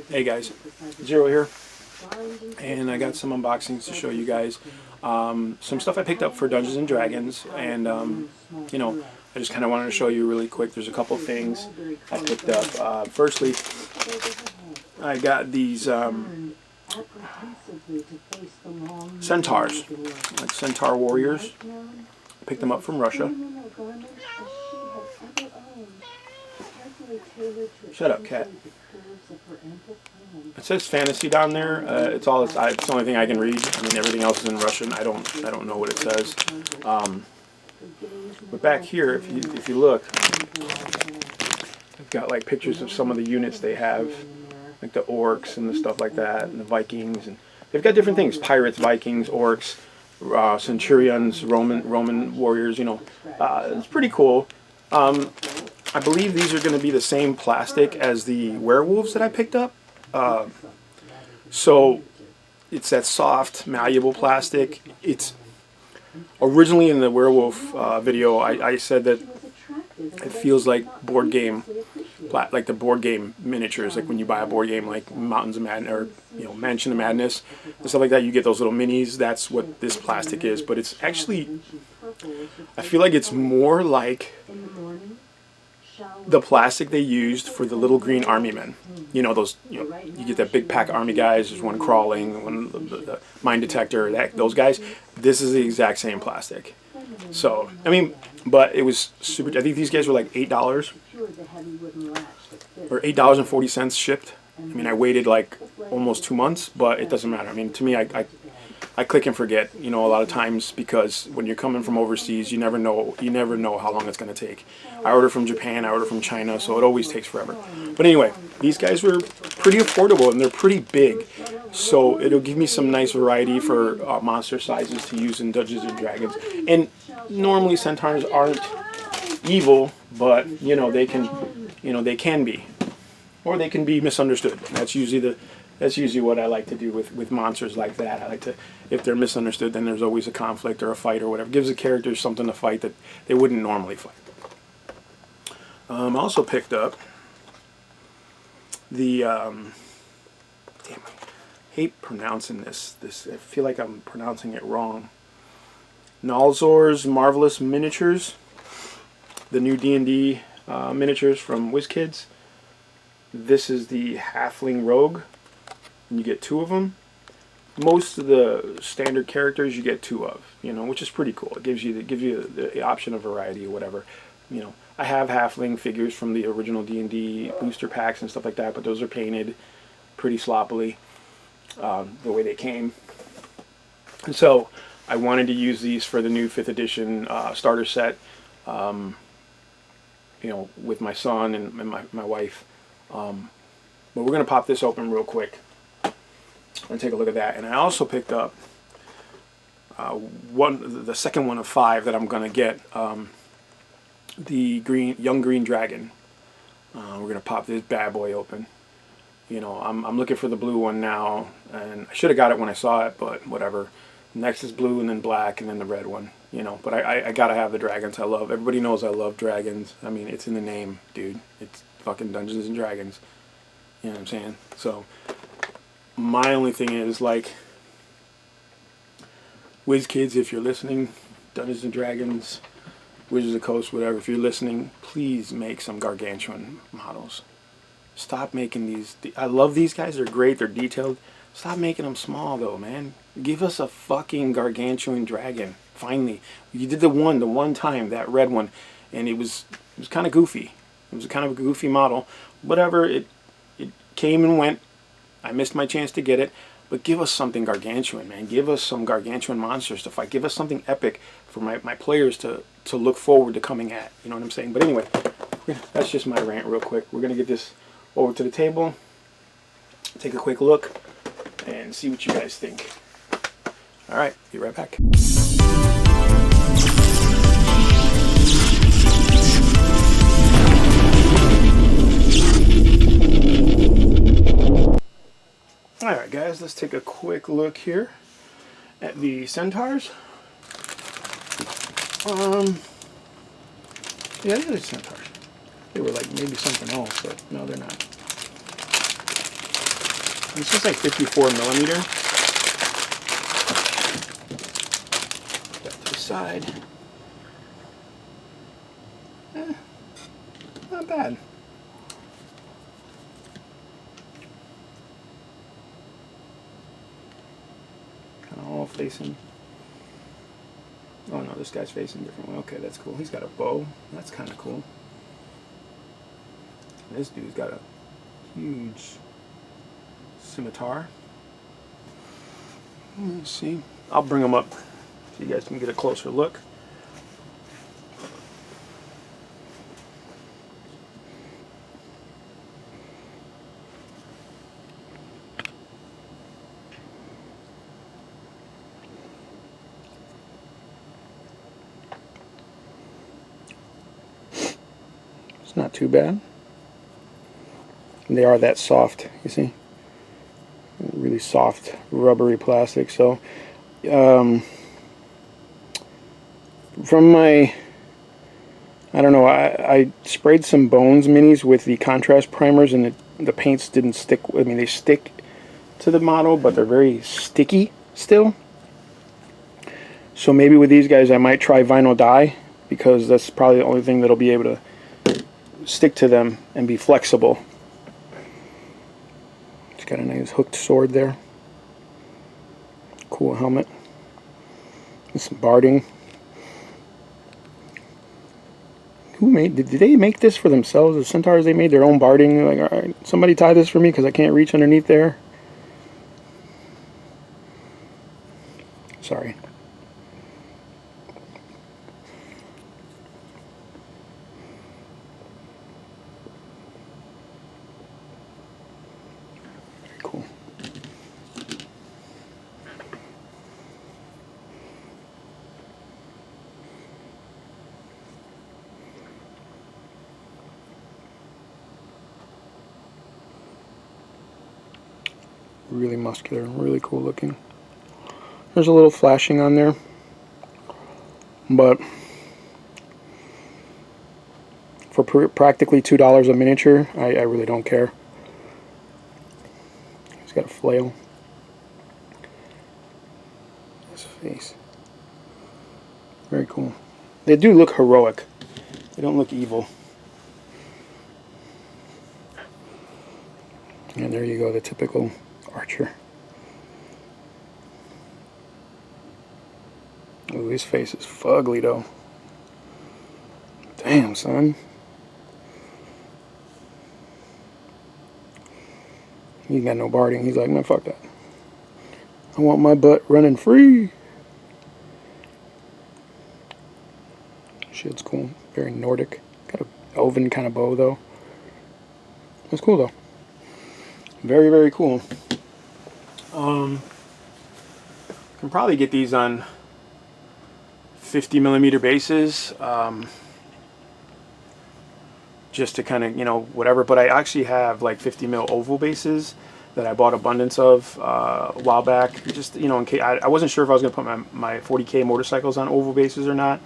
Hey guys, Zero here, and I got some unboxings to show you guys. Some stuff I picked up for Dungeons and Dragons, and you know, I just kind of wanted to show you really quick. There's a couple things I picked up. Firstly, I got these Centaurs, like Centaur warriors. I picked them up from Russia. Shut up, cat. It says fantasy down there. It's the only thing I can read. I mean, everything else is in Russian. I don't know what it says. But back here, if you look, I've got like pictures of some of the units they have, like the orcs and the stuff like that, and the Vikings, and they've got different things: pirates, Vikings, orcs, centurions, Roman warriors. You know, it's pretty cool. I believe these are going to be the same plastic as the werewolves that I picked up. So it's that soft, malleable plastic. It's originally in the werewolf video, I said that it feels like board game, like the board game miniatures, like when you buy a board game like Mountains of Madness or Mansion of Madness and stuff like that. You get those little minis. That's what this plastic is, but it's actually, I feel like it's more like the plastic they used for the little green army men. You know, those, you get that big pack army guys, there's one crawling, one the mine detector, those guys. This is the exact same plastic. So, I mean, but it was super, I think these guys were like $8 or $8.40 shipped. I mean, I waited like almost 2 months, but it doesn't matter. I mean, to me, I click and forget, a lot of times, because when you're coming from overseas, you never know how long it's going to take. I order from Japan, I order from China, so it always takes forever. But anyway, these guys were pretty affordable and they're pretty big, so it'll give me some nice variety for monster sizes to use in Dungeons and Dragons. And normally Centaurs aren't evil, but they can be, or they can be misunderstood. That's usually what I like to do with monsters like that. I like to, if they're misunderstood, then there's always a conflict or a fight or whatever. It gives the characters something to fight that they wouldn't normally fight. I also picked up the, damn, I hate pronouncing this. I feel like I'm pronouncing it wrong. Nolzars Marvelous miniatures. The new D&D miniatures from WizKids. This is the Halfling Rogue. And you get 2 of them. Most of the standard characters you get 2 of, which is pretty cool. It gives you the option of variety or whatever. I have halfling figures from the original D&D booster packs and stuff like that, but those are painted pretty sloppily the way they came. And so I wanted to use these for the new 5th edition starter set, with my son and my wife. But we're going to pop this open real quick and take a look at that. And I also picked up the second one of 5 that I'm going to get, the young green dragon. We're going to pop this bad boy open. I'm looking for the blue one now, and I should have got it when I saw it, but whatever. Next is blue, and then black, and then the red one. But I got to have the dragons. Everybody knows I love dragons. I mean, it's in the name, dude. It's fucking Dungeons and Dragons. You know what I'm saying? So my only thing is, like, WizKids, if you're listening, Dungeons and Dragons, Wizards of the Coast, whatever, if you're listening, please make some gargantuan models. Stop making these. I love these guys. They're great. They're detailed. Stop making them small, though, man. Give us a fucking gargantuan dragon. Finally, you did the one time, that red one, and it was kind of goofy. It was kind of a goofy model. Whatever. It came and went. I missed my chance to get it. But give us something gargantuan, man. Give us some gargantuan monsters to fight. Give us something epic for my players to look forward to coming at. You know what I'm saying? But anyway, that's just my rant real quick. We're going to get this over to the table, take a quick look, and see what you guys think. All right, be right back. Alright guys, let's take a quick look here at the Centaurs. Yeah, they're Centaurs. They were like maybe something else, but no, they're not. This is like 54 millimeter. Put that to the side. Not bad. Kind of all facing. Oh no, this guy's facing a different way. Okay, that's cool. He's got a bow. That's kind of cool. This dude's got a huge scimitar. Let's see. I'll bring them up so you guys can get a closer look. It's not too bad. They are that soft, you see? Really soft, rubbery plastic. So, from my, I don't know, I sprayed some Bones minis with the contrast primers, and the paints didn't stick. I mean, they stick to the model, but they're very sticky still. So maybe with these guys, I might try vinyl dye, because that's probably the only thing that'll be able to stick to them and be flexible. It's got a nice hooked sword there. Cool helmet. And some barding. Who made? Did they make this for themselves? The Centaurs, they made their own barding. Like, all right, somebody tie this for me because I can't reach underneath there. Sorry. Very cool. Really muscular, really cool looking. There's a little flashing on there, but for practically $2 a miniature, I really don't care. He's got a flail. His face. Very cool. They do look heroic. They don't look evil. And there you go, the typical archer. Ooh, his face is fugly though. Damn, son. He got no barding. He's like, no, fuck that. I want my butt running free. Shit's cool. Very Nordic. Got an elven kind of bow though. That's cool though. Very, very cool. Can probably get these on 50 millimeter bases, just to kind of, you know, whatever. But I actually have like 50 mil oval bases that I bought abundance of a while back. Just, you know, in case I wasn't sure if I was going to put my 40K motorcycles on oval bases or not.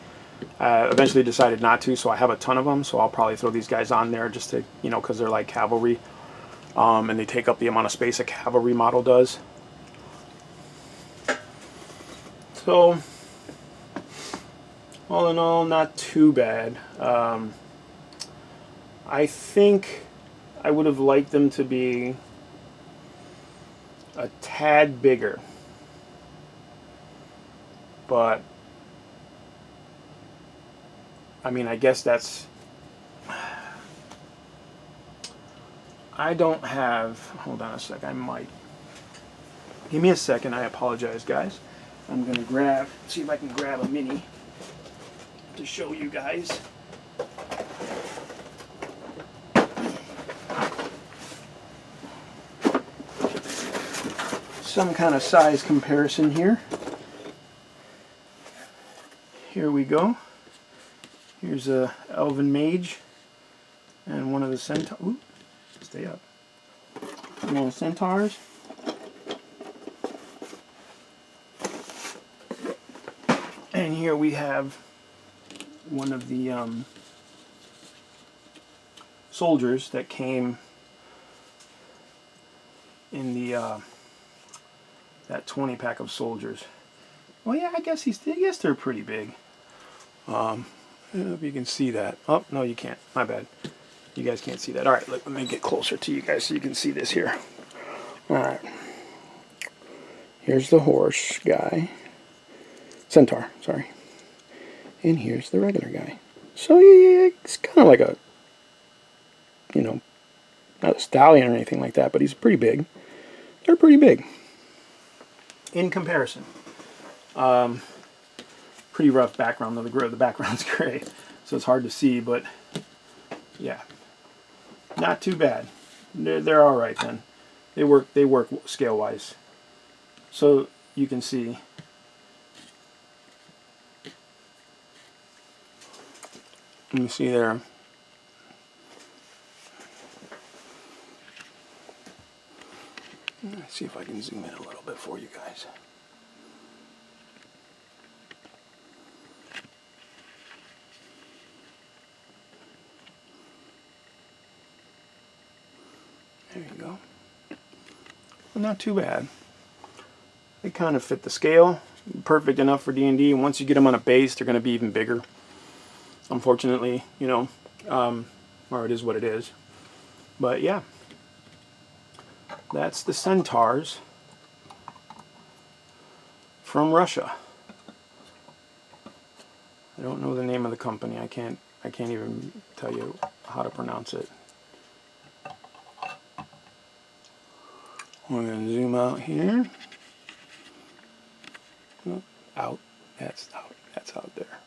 Eventually decided not to, so I have a ton of them. So I'll probably throw these guys on there just to, you know, because they're like cavalry, and they take up the amount of space a cavalry model does. So, all in all, not too bad. I think I would have liked them to be a tad bigger, but I mean, I guess that's, I don't have, hold on a sec, I might, give me a second, I apologize guys. I'm going to see if I can grab a mini to show you guys. Some kind of size comparison here. Here we go. Here's a elven mage and one of the centaurs. Ooh, stay up. One of the centaurs. And here we have one of the soldiers that came in the that 20 pack of soldiers. Well, yeah, I guess they're pretty big. I don't know if you can see that. Oh, no, you can't. My bad. You guys can't see that. All right, let me get closer to you guys so you can see this here. All right. Here's the horse guy. Centaur, sorry. And here's the regular guy. So yeah, it's kind of like a, you know, not a stallion or anything like that, but he's pretty big. They're pretty big. In comparison. Pretty rough background though. The background's gray, so it's hard to see, but yeah, not too bad. They're all right then. They work scale wise. So you can see. You see there. Let's see if I can zoom in a little bit for you guys. There you go. Well, not too bad. They kind of fit the scale. Perfect enough for D&D. And once you get them on a base, they're going to be even bigger. Unfortunately, you know, or it is what it is. But yeah, that's the Centaurs from Russia. I don't know the name of the company. I can't even tell you how to pronounce it. We're going to zoom out here. Oh, out. That's out. That's out there.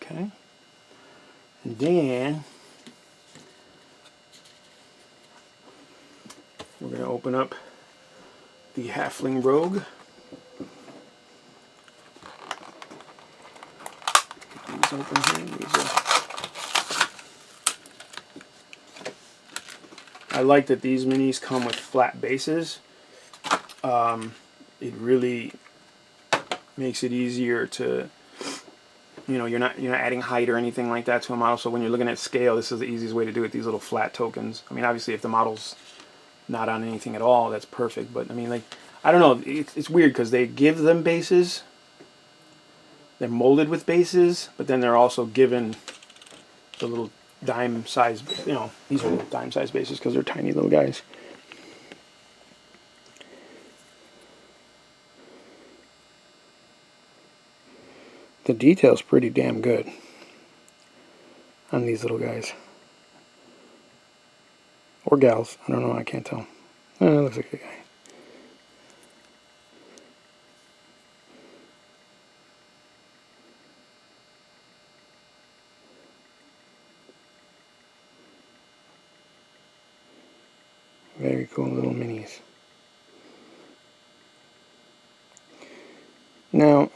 Okay. And then we're going to open up the Halfling Rogue. Get these open here. I like that these minis come with flat bases. It really makes it easier to, you know, you're not adding height or anything like that to a model. So when you're looking at scale, this is the easiest way to do it. These little flat tokens. I mean, obviously, if the model's not on anything at all, that's perfect. But I mean, like, I don't know. It's weird because they give them bases. They're molded with bases, but then they're also given the little dime size, you know, these are dime size bases because they're tiny little guys. The detail's pretty damn good on these little guys. Or gals, I don't know, I can't tell. It looks like a guy. Very cool little minis. Now,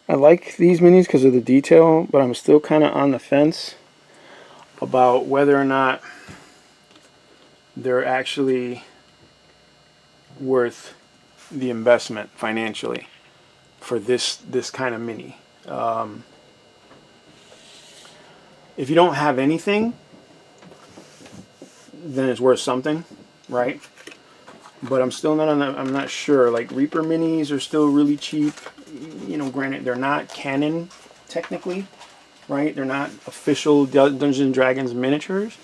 I like these minis because of the detail, but I'm still kind of on the fence about whether or not they're actually worth the investment financially for this kind of mini. If you don't have anything, then it's worth something, right? But I'm still not on that. I'm not sure. Like Reaper minis are still really cheap. You know, granted, they're not canon technically, right? They're not official Dungeons and Dragons miniatures,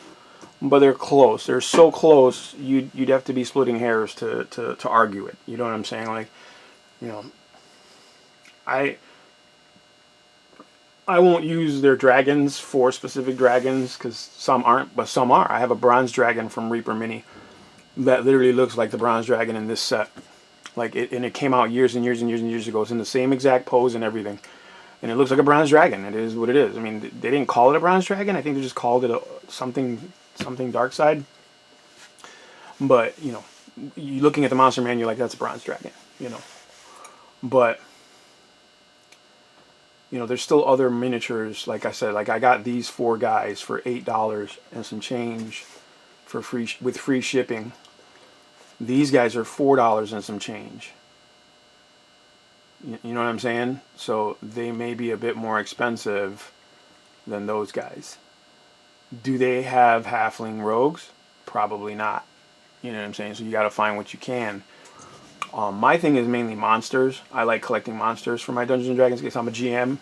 but they're close. They're so close, you'd have to be splitting hairs to argue it. You know what I'm saying? Like, you know, I won't use their dragons for specific dragons because some aren't, but some are. I have a bronze dragon from Reaper Mini that literally looks like the bronze dragon in this set. Like and it came out years and years and years and years ago. It's in the same exact pose and everything, and it looks like a bronze dragon. It is what it is. I mean, they didn't call it a bronze dragon. I think they just called it something dark side. But you know, you looking at the monster man, you're like, that's a bronze dragon. You know, but you know, there's still other miniatures. Like I said, like I got these 4 guys for $8 and some change for with free shipping. These guys are $4 and some change. You know what I'm saying? So they may be a bit more expensive than those guys. Do they have halfling rogues? Probably not. You know what I'm saying? So you got to find what you can. My thing is mainly monsters. I like collecting monsters for my Dungeons and Dragons because I'm a GM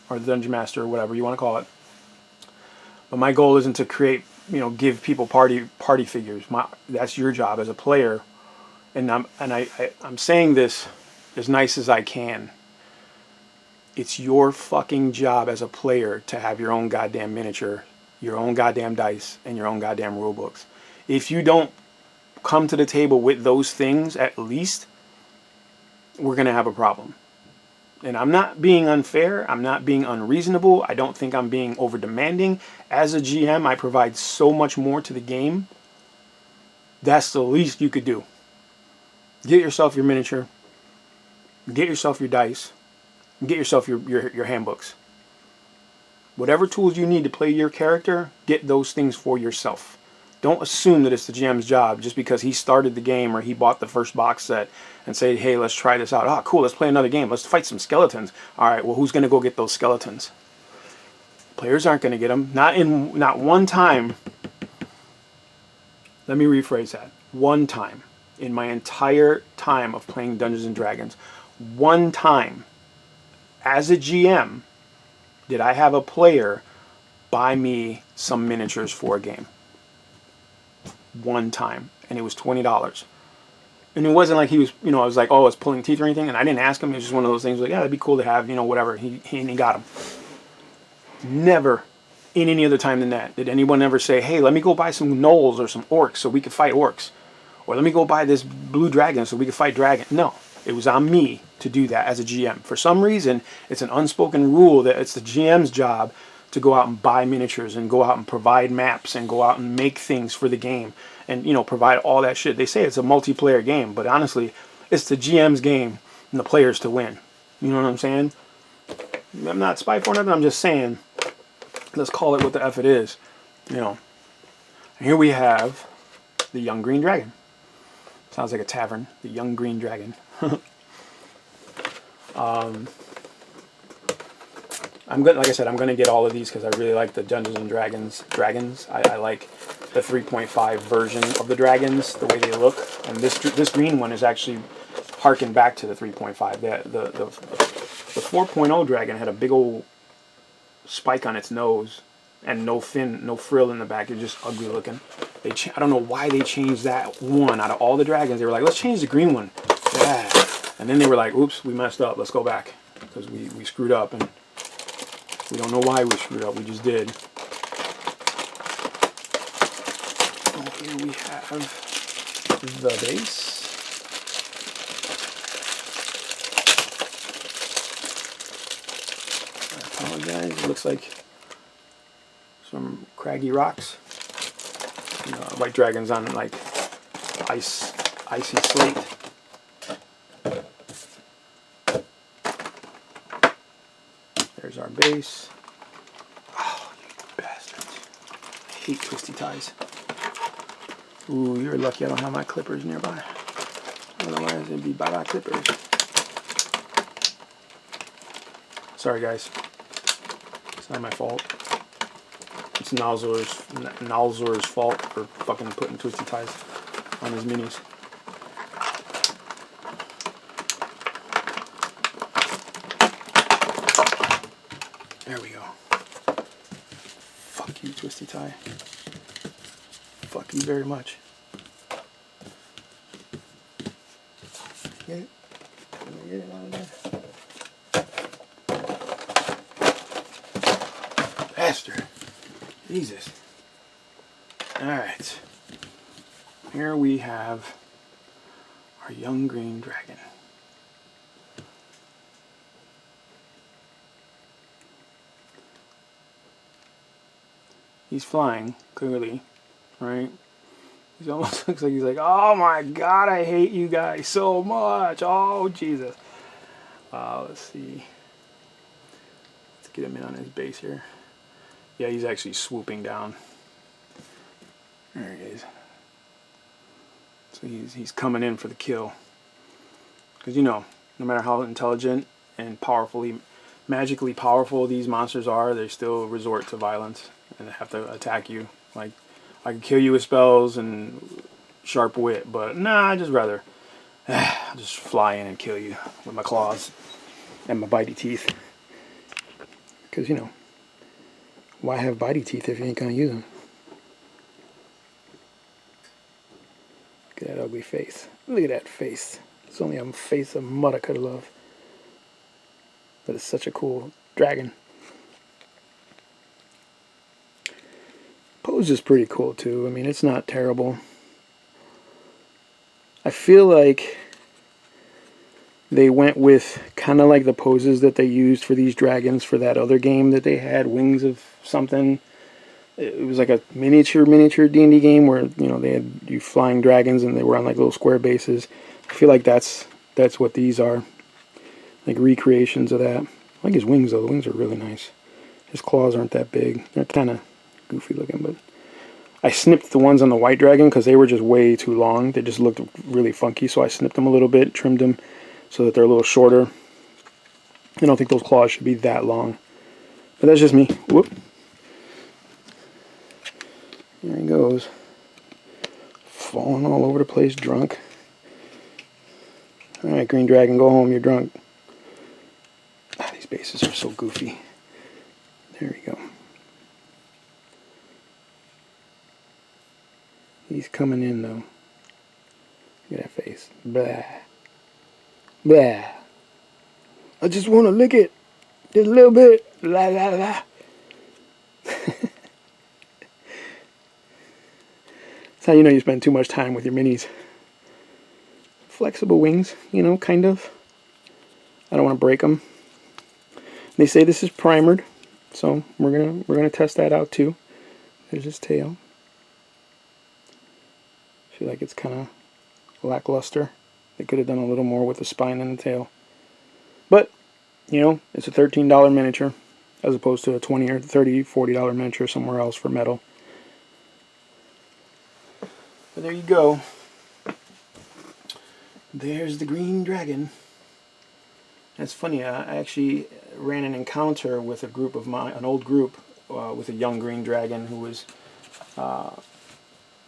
or the Dungeon Master or whatever you want to call it. But my goal isn't to create, give people party figures. That's your job as a player. And I'm saying this as nice as I can. It's your fucking job as a player to have your own goddamn miniature, your own goddamn dice, and your own goddamn rule books. If you don't come to the table with those things, at least, we're going to have a problem. And I'm not being unfair. I'm not being unreasonable. I don't think I'm being over demanding. As a GM, I provide so much more to the game. That's the least you could do. Get yourself your miniature. Get yourself your dice. Get yourself your handbooks. Whatever tools you need to play your character, get those things for yourself. Don't assume that it's the GM's job just because he started the game or he bought the first box set and say, hey, let's try this out. Oh, cool, let's play another game. Let's fight some skeletons. All right, well, who's going to go get those skeletons? Players aren't going to get them. Not one time. Let me rephrase that. One time in my entire time of playing Dungeons and Dragons, one time as a GM did I have a player buy me some miniatures for a game. One time, and it was $20. And it wasn't like he was, I was like, oh, it's pulling teeth or anything, and I didn't ask him. It was just one of those things like, yeah, it'd be cool to have, whatever. He got them. Never in any other time than that did anyone ever say, hey, let me go buy some gnolls or some orcs so we could fight orcs, or let me go buy this blue dragon so we could fight dragon. No, it was on me to do that as a GM. For some reason, it's an unspoken rule that it's the GM's job to go out and buy miniatures and go out and provide maps and go out and make things for the game and, provide all that shit. They say it's a multiplayer game, but honestly, it's the GM's game and the players to win. You know what I'm saying? I'm not spiteful or nothing. I'm just saying, let's call it what the F it is. And here we have the Young Green Dragon. Sounds like a tavern. The Young Green Dragon. I'm good. Like I said, I'm going to get all of these because I really like the Dungeons and Dragons. I like the 3.5 version of the dragons, the way they look. And this green one is actually harking back to the 3.5. The 4.0 dragon had a big old spike on its nose and no fin, no frill in the back. It's just ugly looking. I don't know why they changed that one out of all the dragons. They were like, let's change the green one. Yeah. And then they were like, oops, we messed up. Let's go back because we screwed up and. We don't know why we screwed up, we just did. And here we have the base. I apologize, it looks like some craggy rocks. White dragons on like icy slate. There's our base. Oh, you bastards. I hate twisty ties. Ooh, you're lucky I don't have my clippers nearby. Otherwise, it'd be bye-bye clippers. Sorry, guys. It's not my fault. It's Nolzars' fault for fucking putting twisty ties on his minis. There we go. Fuck you, twisty tie. Fuck you very much. Get it? Can I get it out of there? Bastard. Jesus. Alright. Here we have our young green dragon. He's flying, clearly, right? He almost looks like he's like, oh my god, I hate you guys so much. Oh, Jesus. Let's see. Let's get him in on his base here. Yeah, he's actually swooping down. There he is. So he's coming in for the kill. Because, no matter how intelligent and magically powerful these monsters are, they still resort to violence and have to attack you. Like, I could kill you with spells and sharp wit, but nah, I just rather just fly in and kill you with my claws and my bitey teeth. Because, you know, why have bitey teeth if you ain't gonna use them? Look at that ugly face. Look at that face. It's only a face a mother could love. But it's such a cool dragon. Pose is pretty cool too. I mean, it's not terrible. I feel like they went with kind of like the poses that they used for these dragons for that other game that they had, Wings of something. It was like a miniature D&D game where, you know, they had you flying dragons and they were on like little square bases. I feel like that's what these are. Like recreations of that. I like his wings though. The wings are really nice. His claws aren't that big. They're kind of goofy looking, but I snipped the ones on the white dragon because they were just way too long. They just looked really funky, so I snipped them a little bit, trimmed them so that they're a little shorter. I don't think those claws should be that long, but that's just me. Whoop. There he goes. Falling all over the place, drunk. Alright, green dragon, go home, you're drunk. Ah, these bases are so goofy. There we go. He's coming in though. Look at that face. Blah. Blah. I just want to lick it. Just a little bit. La la la. That's how you know you spend too much time with your minis. Flexible wings, you know, kind of. I don't want to break them. They say this is primered, so we're gonna test that out too. There's his tail. Feel like it's kind of lackluster. They could have done a little more with the spine and the tail. But, you know, it's a $13 miniature as opposed to a $20 or $30, $40 miniature somewhere else for metal. But there you go. There's the green dragon. That's funny. I actually ran an encounter with a group of mine, an old group, with a young green dragon who was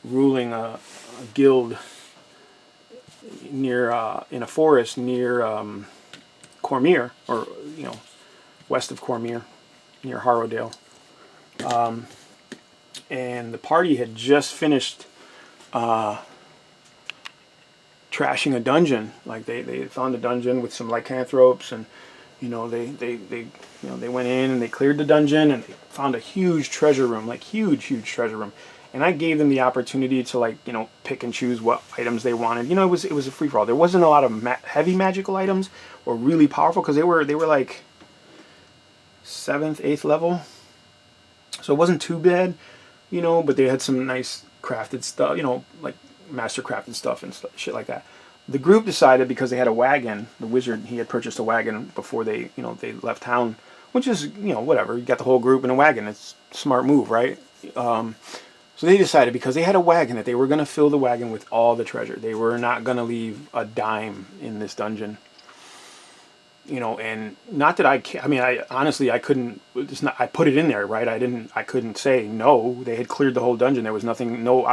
ruling a guild near in a forest near Cormier, or you know, west of Cormier, near Harrowdale. And the party had just finished trashing a dungeon. Like they found a dungeon with some lycanthropes, and you know they went in and they cleared the dungeon and they found a huge treasure room, like huge treasure room. And I gave them the opportunity to, like, you know, pick and choose what items they wanted. You know, it was a free for all. There wasn't a lot of heavy magical items or really powerful because they were like 7th, 8th level, so it wasn't too bad, you know. But they had some nice crafted stuff, you know, like master crafted stuff and shit like that. The group decided, because they had a wagon, the wizard, he had purchased a wagon before they, you know, they left town, which is, you know, whatever. You got the whole group in a wagon. It's a smart move, right? So they decided, because they had a wagon, that they were going to fill the wagon with all the treasure. They were not going to leave a dime in this dungeon. You know, and not that I mean, I honestly, I couldn't, it's not, I put it in there, right? I couldn't say no. They had cleared the whole dungeon. There was nothing, no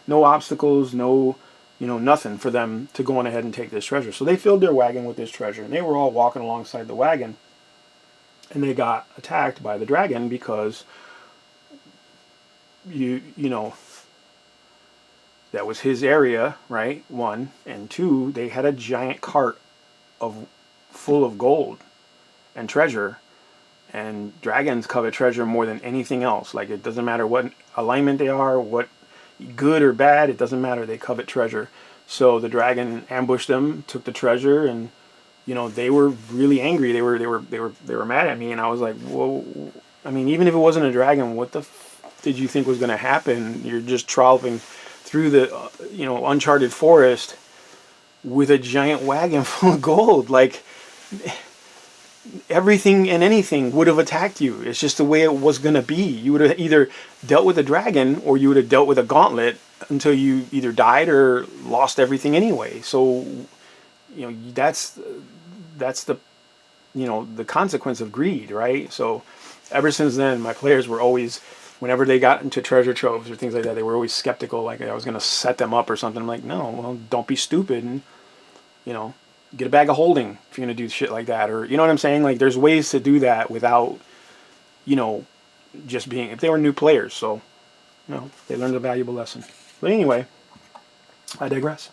obstacles, no, you know, nothing for them to go on ahead and take this treasure. So they filled their wagon with this treasure, and they were all walking alongside the wagon, and they got attacked by the dragon because you know, that was his area, right? 1, and 2, they had a giant cart full of gold and treasure, and dragons covet treasure more than anything else. Like, it doesn't matter what alignment they are, what good or bad, it doesn't matter. They covet treasure. So the dragon ambushed them, took the treasure, and you know, they were really angry. They were mad at me, and I was like, whoa. I mean, even if it wasn't a dragon, what the did you think was going to happen? You're just trolloping through the you know, uncharted forest with a giant wagon full of gold. Like, everything and anything would have attacked you. It's just the way it was going to be. You would have either dealt with a dragon, or you would have dealt with a gauntlet until you either died or lost everything anyway. So, you know, that's the, you know, the consequence of greed, right? So ever since then, my players were always whenever they got into treasure troves or things like that, they were always skeptical, like I was going to set them up or something. I'm like, no, well, don't be stupid and, you know, get a bag of holding if you're going to do shit like that. Or, you know what I'm saying? Like, there's ways to do that without, you know, just being, if they were new players. So, you know, they learned a valuable lesson. But anyway, I digress.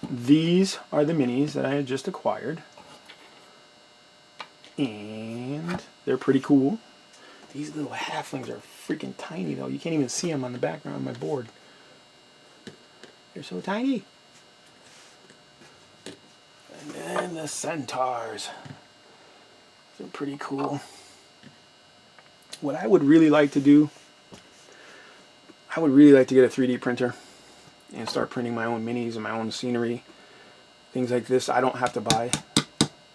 These are the minis that I had just acquired. And they're pretty cool. These little halflings are freaking tiny, though. You can't even see them on the background of my board. They're so tiny. And then the Centaurs. They're pretty cool. What I would really like to do, I would really like to get a 3D printer and start printing my own minis and my own scenery. Things like this. I don't have to buy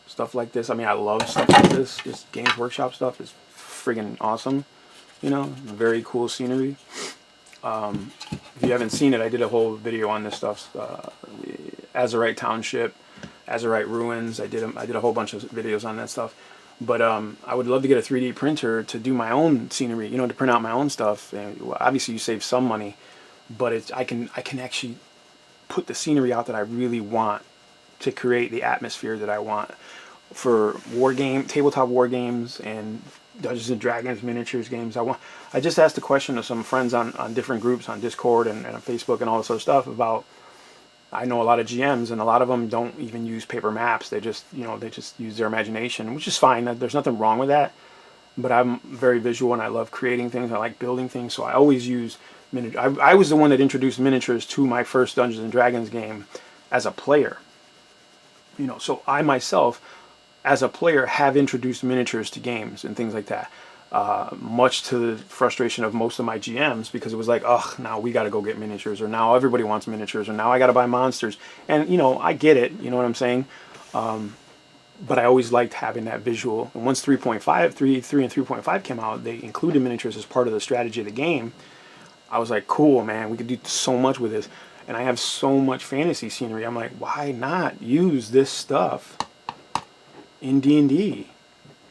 stuff like this. I mean, I love stuff like this. Just Games Workshop stuff is friggin' awesome. You know, very cool scenery. If you haven't seen it, I did a whole video on this stuff. Azurite Township, Azurite Ruins. I did a whole bunch of videos on that stuff. But I would love to get a 3D printer to do my own scenery. You know, to print out my own stuff. And obviously, you save some money, but I can actually put the scenery out that I really want to create the atmosphere that I want for tabletop war games and Dungeons and Dragons miniatures games. I just asked a question to some friends on different groups on Discord and on Facebook and all this other stuff about, I know a lot of GMs and a lot of them don't even use paper maps. They just, you know, they just use their imagination, which is fine. There's nothing wrong with that. But I'm very visual and I love creating things. I like building things. So I always use miniatures. I was the one that introduced miniatures to my first Dungeons and Dragons game as a player. You know, so I myself, as a player, have introduced miniatures to games and things like that. Much to the frustration of most of my GMs, because it was like, ugh, now we got to go get miniatures, or now everybody wants miniatures, or now I got to buy monsters. And, you know, I get it, you know what I'm saying? But I always liked having that visual. And once 3.5, 3 and 3.5 came out, they included miniatures as part of the strategy of the game. I was like, cool, man, we could do so much with this. And I have so much fantasy scenery. I'm like, why not use this stuff in D&D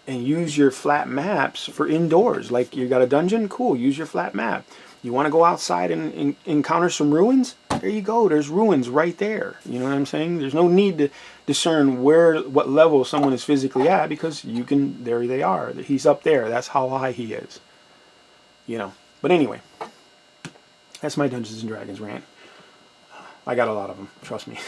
and use your flat maps for indoors? Like, you got a dungeon? Cool, use your flat map. You want to go outside and encounter some ruins? There you go. There's ruins right there. You know what I'm saying? There's no need to discern what level someone is physically at, because you can, there they are. He's up there. That's how high he is. You know. But anyway, that's my Dungeons and Dragons rant. I got a lot of them, trust me.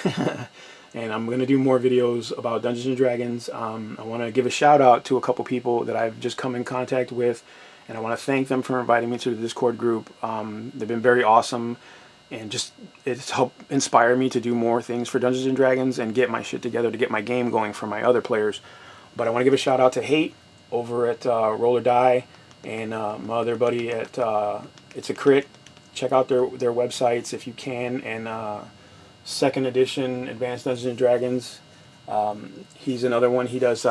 And I'm going to do more videos about Dungeons and Dragons. I want to give a shout out to a couple people that I've just come in contact with, and I want to thank them for inviting me to the Discord group. They've been very awesome, and just it's helped inspire me to do more things for Dungeons and Dragons and get my shit together to get my game going for my other players. But I want to give a shout out to Hate over at Roll or Die, and my other buddy at It's a Crit. Check out their websites if you can, and second edition Advanced Dungeons and Dragons. He's another one. He does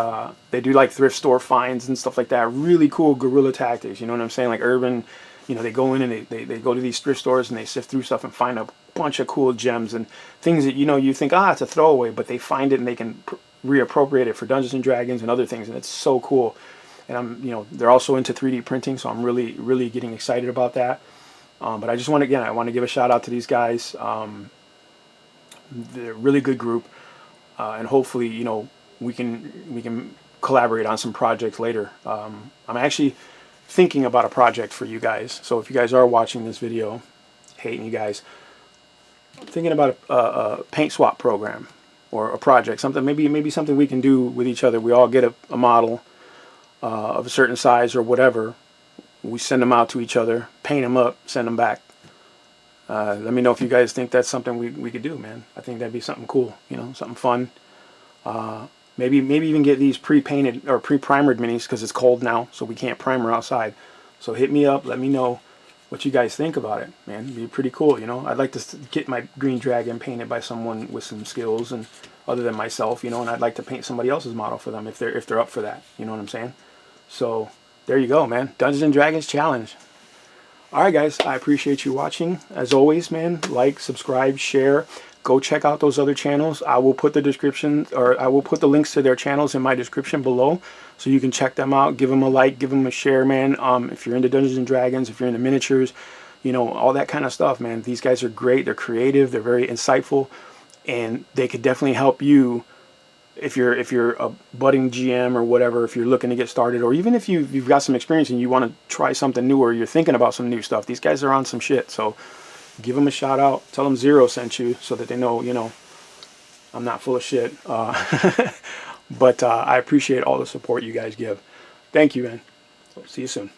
they do like thrift store finds and stuff like that. Really cool guerrilla tactics, you know what I'm saying? Like urban, you know, they go in and they go to these thrift stores and they sift through stuff and find a bunch of cool gems and things that, you know, you think, it's a throwaway, but they find it and they can reappropriate it for Dungeons and Dragons and other things, and it's so cool. And you know, they're also into 3D printing, so I'm really getting excited about that. But I just want to, again, I want to give a shout out to these guys. They're a really good group, and hopefully, you know, we can collaborate on some projects later. I'm actually thinking about a project for you guys. So if you guys are watching this video, hating you guys, I'm thinking about a paint swap program or a project, something maybe something we can do with each other. We all get a model of a certain size or whatever. We send them out to each other, paint them up, send them back. Let me know if you guys think that's something we could do, man. I think that'd be something cool, you know, something fun. Maybe even get these pre-painted or pre-primered minis, because it's cold now, so we can't primer outside. So hit me up, let me know what you guys think about it, man. It'd be pretty cool, you know. I'd like to get my green dragon painted by someone with some skills and other than myself, you know, and I'd like to paint somebody else's model for them if they're up for that, you know what I'm saying? So there you go, man. Dungeons and Dragons challenge. Alright guys, I appreciate you watching. As always, man, like, subscribe, share. go check out those other channels. I will put the description, or I will put the links to their channels in my description below, so you can check them out. Give them a like, give them a share, man. If you're into Dungeons and Dragons, if you're into miniatures, you know, all that kind of stuff, man. These guys are great. They're creative. They're very insightful, and they could definitely help you if you're a budding GM or whatever, if you're looking to get started, or even if you've got some experience and you want to try something new, or you're thinking about some new stuff. These guys are on some shit, so give them a shout out. Tell them Zero sent you, so that they know, you know, I'm not full of shit. But I appreciate all the support you guys give. Thank you, man. See you soon.